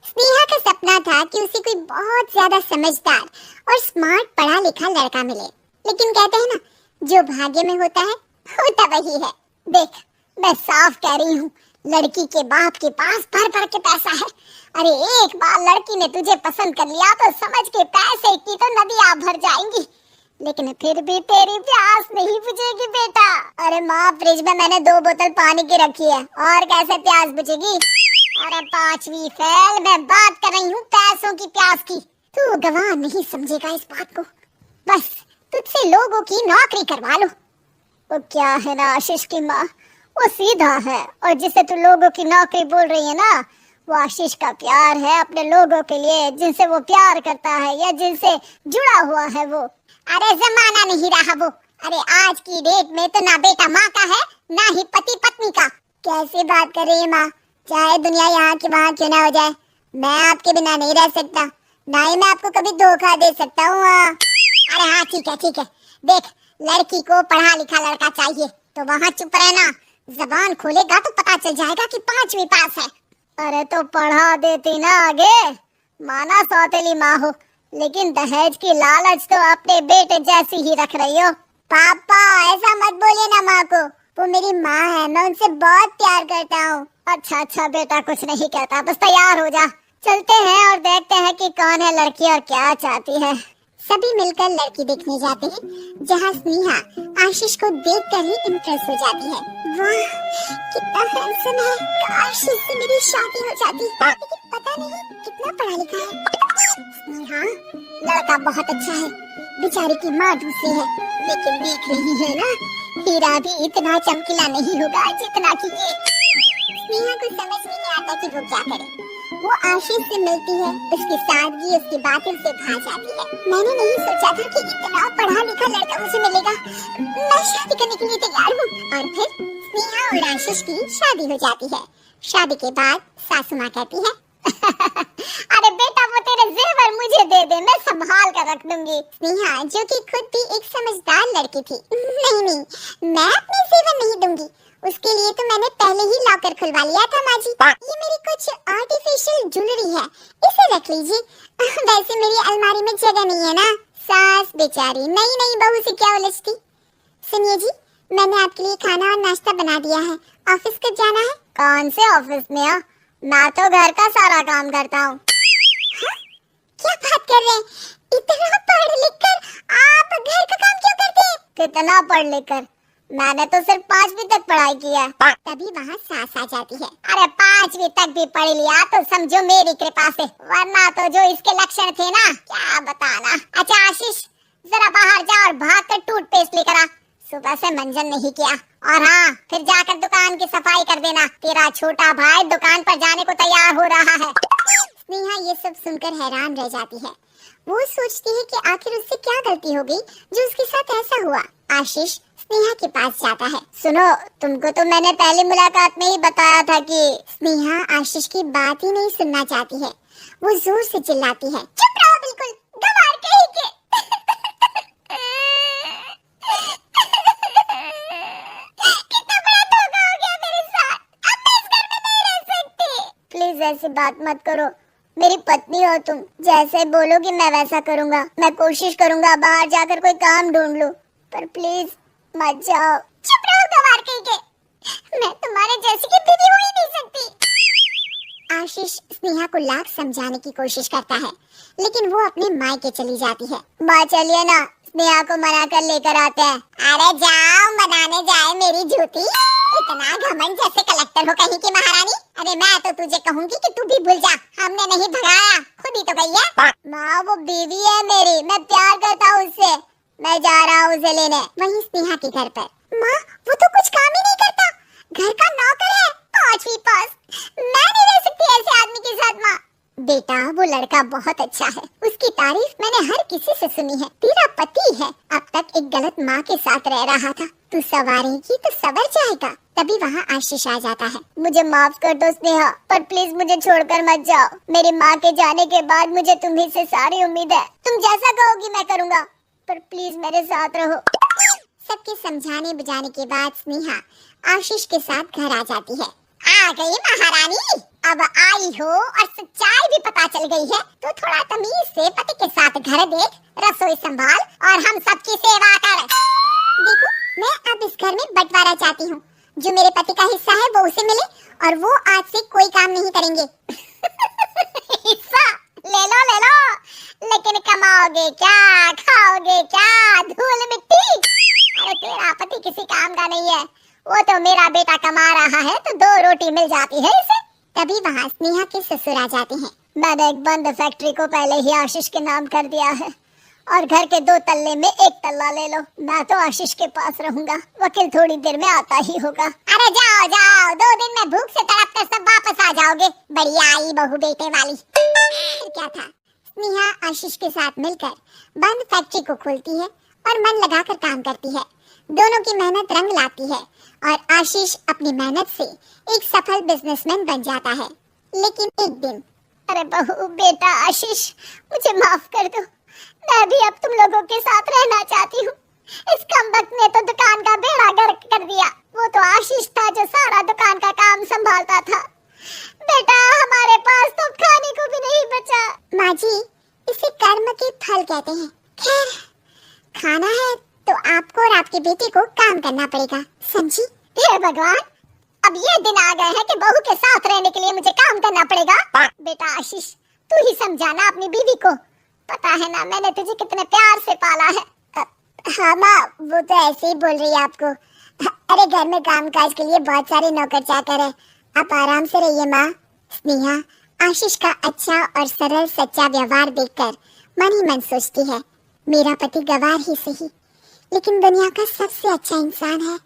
स्नेहा का सपना था कि उसे कोई बहुत ज्यादा समझदार और स्मार्ट पढ़ा लिखा लड़का मिले, लेकिन कहते हैं ना, जो भाग्य में होता है होता वही है। देख, मैं साफ कह रही हूँ, लड़की के बाप के पास भर भर के पैसा है। अरे एक बार लड़की ने तुझे पसंद कर लिया तो समझ के पैसे की तो नदियां भर जाएंगी, लेकिन फिर भी तेरी प्यास नहीं बुझेगी बेटा। अरे माँ, फ्रिज में मैंने 2 बोतल पानी की रखी है, और कैसे प्यास बुझेगी? अरे 5वीं फेल, मैं बात कर रही हूँ पैसों की प्यास की। तू गवाह नहीं समझेगा इस बात को, बस तुझसे लोगों की नौकरी करवा लो। वो क्या है ना आशीष की माँ, वो सीधा है, और जिसे तू लोगों की नौकरी बोल रही है ना, वो आशीष का प्यार है अपने लोगों के लिए, जिनसे वो प्यार करता है या जिनसे जुड़ा हुआ है वो। अरे जमाना नहीं रहा वो। अरे आज की डेट में तो ना बेटा माँ का है, ना ही पति पत्नी का। कैसी बात कर रही है माँ? चाहे दुनिया यहाँ की वहाँ क्यों ना हो जाए, मैं आपके बिना नहीं रह सकता, ना ही मैं आपको कभी धोखा दे सकता हूँ। अरे हाँ, ठीक है ठीक है। देख, लड़की को पढ़ा लिखा लड़का चाहिए तो वहाँ चुप रहना, जबान खोलेगा तो पता चल जाएगा कि 5वीं पास है। अरे तो पढ़ा देती ना आगे, माना सौतेली माँ हो, लेकिन दहेज की लालच तो अपने बेटे जैसी ही रख रही हो। पापा ऐसा मत बोलिए ना माँ को, वो मेरी माँ है, मैं उनसे बहुत प्यार करता हूँ। अच्छा अच्छा बेटा, कुछ नहीं कहता, बस तैयार हो जा, चलते हैं और देखते हैं कि कौन है लड़की और क्या चाहती है। सभी मिलकर लड़की देखने जाते हैं, जहाँ स्नेहा आशीष को देखकर ही इम्प्रेस हो जाती है। वाह, कितना हैंडसम है, काश इससे मेरी शादी हो जाती, लेकिन पता नहीं कितना पढ़ा लिखा है। स्नेहा, लड़का बहुत अच्छा है, बेचारी की माँ दूसरी है, लेकिन देख रही है ना, हीरा भी इतना चमकीला नहीं होगा जितना कि ये। स्नेहा को समझ नहीं आता कि वो क्या करे। वो आशीष से मिलती है, उसकी सादगी, उसकी बातें से भा जाती है। मैंने नहीं सोचा था कि इतना पढ़ा लिखा लड़का मुझे मिलेगा। मैं शादी करने के लिए तैयार हूँ। और फिर स्नेहा और आशीष की शादी हो जाती है। शादी के बाद सासू माँ कहती है, अरे बेटा, वो तेरे जेवर मुझे दे दे, मैं संभाल कर रख दूंगी। स्नेहा, जो कि खुद भी एक समझदार लड़की थी, नहीं नहीं, मैं अपने जेवर नहीं दूंगी, उसके लिए तो मैंने पहले ही लॉकर खुलवा लिया था माँ जी। ये मेरी कुछ आर्टिफिशियल ज्वेलरी है, इसे रख लीजिए। वैसे मेरी अलमारी में जगह नहीं है ना। सास बेचारी नई नई बहू से क्या उलझती। सुनिए जी, मैंने आपके लिए खाना और नाश्ता बना दिया है, ऑफिस कब जाना है? कौन से ऑफिस में हो? मैं तो घर का सारा काम करता हूँ। क्या बात कर रहे हैं? इतना पढ़ लिख कर आप घर का काम क्यों करते हैं? कितना पढ़ लिख कर? मैंने तो सिर्फ 5वीं तक पढ़ाई की है। तभी वहाँ सास आ जाती है। अरे 5वीं तक भी पढ़ लिया तो समझो मेरी कृपा से, वरना तो जो इसके लक्षण थे ना, क्या बताना। अच्छा आशीष, जरा बाहर जा और भाग कर टूथपेस्ट लेकर आ, सुबह से मंजन नहीं किया। और हाँ, फिर जाकर दुकान की सफाई कर देना, तेरा छोटा भाई दुकान पर जाने को तैयार हो रहा है। स्नेहा ये सब सुनकर हैरान रह जाती है। वो सोचती है कि आखिर उससे क्या गलती हो गई जो उसके साथ ऐसा हुआ। आशीष स्नेहा के पास जाता है। सुनो, तुमको तो मैंने पहली मुलाकात में ही बताया था कि स्नेहा आशीष की बात ही नहीं सुनना चाहती है। वो जोर से चिल्लाती है, चुप रहो बिल्कुल, गंवार कहीं के। कितना बड़ा धोखा हो गया मेरे साथ, अब मैं इस घर में नहीं रह सकती। प्लीज ऐसी बात मत करो, मेरी पत्नी हो तुम, जैसे बोलोगी मैं वैसा करूँगा। मैं कोशिश करूँगा बाहर जाकर कोई काम ढूंढ लूँ, पर प्लीज मत जाओ। चुप रहो गंवार कहीं के, मैं तुम्हारे जैसी की बीवी हो ही नहीं सकती। आशीष स्नेहा को लाख समझाने की कोशिश करता है, लेकिन वो अपने मायके चली जाती है। माँ चलिए ना, स्नेहा को मना कर लेकर आते हैं। अरे जाओ, मनाने जाए मेरी झूठी, इतना घमंड जैसे कलेक्टर हो कहीं की महारानी। अरे मैं तो तुझे कहूंगी कि तू भी भूल जा, हमने नहीं भगाया, खुद ही तो गई है। माँ वो बीवी है मेरी, मैं प्यार करता हूँ उससे, मैं जा रहा हूँ उसे लेने। वहीं स्नेहा के घर पर, माँ वो तो कुछ काम ही नहीं करता, घर का नौकर है, 5वीं पास, मैं नहीं रह सकती ऐसे आदमी के साथ। माँ बेटा, वो लड़का बहुत अच्छा है, उसकी तारीफ मैंने हर किसी से सुनी है, तेरा पति है, अब तक एक गलत माँ के साथ रह रहा था, तू संवारेगी तो संवर जाएगा। तभी वहाँ आशीष आ जाता है। मुझे माफ कर दो स्नेहा, पर प्लीज मुझे छोड़कर मत जाओ, मेरी माँ के जाने के बाद मुझे तुम्ही से सारी उम्मीद है, तुम जैसा कहोगी मैं करूँगा, पर प्लीज मेरे साथ रहो। सबके समझाने बुझाने के बाद स्नेहा आशीष के साथ घर आ जाती है। आ गई महारानी। अब आई हो और सच्चाई भी पता चल गई है तो थोड़ा तमीज से पति के साथ घर देख, रसोई संभाल और हम सबकी सेवा कर। देखो, मैं अब इस घर में बंटवारा चाहती हूँ। जो मेरे पति का हिस्सा है वो उसे मिले और वो आज से कोई काम नहीं करेंगे। हिस्सा ले लो, लेकिन कमाओगे क्या, खाओगे क्या, धूल मिट्टी। अरे तेरा पति किसी काम का नहीं है, वो तो मेरा बेटा कमा रहा है तो 2 रोटी मिल जाती है इसे। तभी वहाँ स्नेहा के ससुर आ जाते हैं। मैंने एक बंद फैक्ट्री को पहले ही आशीष के नाम कर दिया है और घर के 2 तल्ले में 1 तल्ला ले लो। मैं तो आशीष के पास रहूंगा, वकील थोड़ी देर में आता ही होगा। अरे जाओ जाओ, 2 दिन में भूख से तड़प कर सब वापस आ जाओगे। बढ़िया आई बहू बेटे वाली। फिर क्या था, स्नेहा आशीष के साथ मिलकर बंद फैक्ट्री को खोलती है और मन लगाकर काम करती है। दोनों की मेहनत रंग लाती है और आशीष अपनी मेहनत से एक सफल बिजनेसमैन बन जाता है। लेकिन एक दिन, अरे बहू बेटा आशीष, मुझे माफ कर दो, मैं भी अब तुम लोगों के साथ रहना चाहती हूँ। इस कमबख्त ने तो दुकान का बेड़ा गर्क कर दिया। वो तो आशीष था जो सारा दुकान का काम संभालता था। बेटा हमारे पास तो खाने को भी नहीं बचा। माँ जी, इसे कर्म के फल कहते हैं। खैर, खाना है तो आपको और आपके बेटे को काम करना पड़ेगा, समझी? हे भगवान, अब ये दिन आ गए हैं कि बहू के साथ रहने के लिए मुझे काम करना पड़ेगा। बेटा आशीष, तू ही समझाना अपनी बीवी को। पता है ना मैंने तुझे कितने प्यार से पाला है। हाँ माँ, वो तो ऐसे ही बोल रही है आपको। अरे घर में काम काज के लिए बहुत सारे नौकर चाकर है, आप आराम से रहिए माँ। स्नेहा आशीष का अच्छा और सरल सच्चा व्यवहार देखकर मन ही मन सोचती है, मेरा पति गवार ही सही लेकिन दुनिया का सबसे अच्छा इंसान है।